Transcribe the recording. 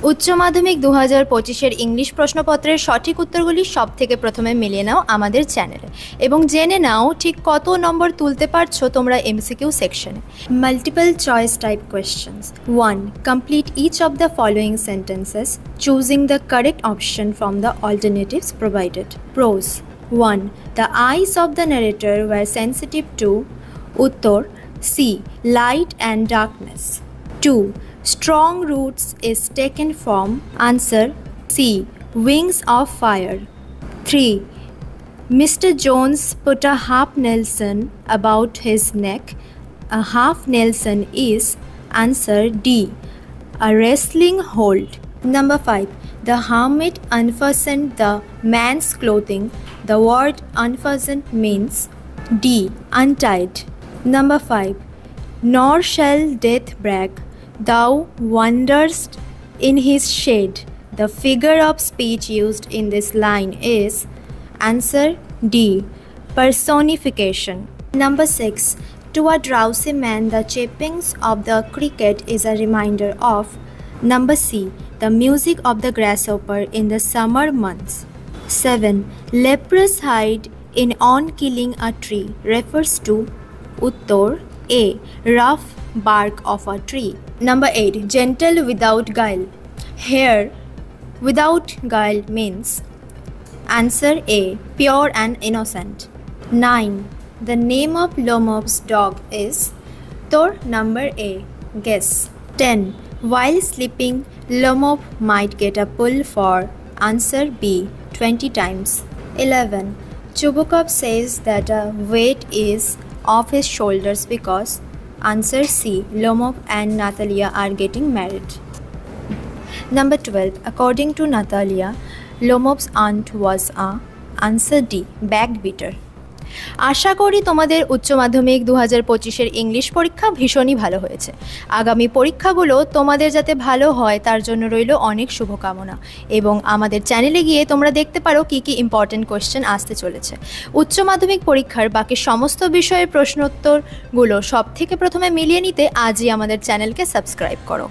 উচ্চ মাধ্যমিক 2025-এর ইংলিশ প্রশ্নপত্রের সঠিক উত্তরগুলি সবথেকে প্রথমে মিলিয়ে নাও আমাদের চ্যানেলে এবং জেনে নাও ঠিক কত নম্বর তুলতে পারছো তোমরা এমসিকিউ সেকশনে। Multiple choice type questions. 1. Complete each of the following sentences, choosing the correct option from the alternatives provided. Pros. 1. The eyes of the narrator were sensitive to Uttor C. Light and darkness. 2. Strong roots is taken from answer C. Wings of fire. 3. Mr. Jones put a half Nelson about his neck. A half Nelson is answer D. A wrestling hold. Number 5. The hermit unfastened the man's clothing. The word unfastened means D. Untied. Number 5. Nor shall death brag. Thou wanderest in his shade. The figure of speech used in this line is answer D. Personification. Number 6. To a drowsy man, the chirpings of the cricket is a reminder of number C. The music of the grasshopper in the summer months. 7. Leprous hide in on killing a tree refers to Uttor A. Rough bark of a tree. Number 8. Gentle without guile. Here, without guile means answer A. Pure and innocent. 9. The name of Lomov's dog is Tor number A. Guess. 10. While sleeping, Lomov might get a pull for answer B. 20 times. 11. Chubukov says that a weight is off his shoulders because answer C. Lomov and Natalia are getting married. Number 12. According to Natalia, Lomov's aunt was a answer D. backbeater. আশা করি তোমাদের উচ্চ মাধ্যমিক 2025-এর English পরীক্ষা ভীষণই ভালো হয়েছে। আগামী পরীক্ষাগুলো তোমাদের যাতে ভালো হয় তার জন্য রইল অনেক শুভকামনা এবং আমাদের চ্যানেলে গিয়ে তোমরা দেখতে পারো কী কী ইম্পর্টেন্ট কোয়েশ্চেন আসতে চলেছে। উচ্চ মাধ্যমিক পরীক্ষার বাকি সমস্ত বিষয়ের প্রশ্নোত্তরগুলো সব থেকে প্রথমে মিলিয়ে নিতে আজই আমাদের চ্যানেলকে সাবস্ক্রাইব করো।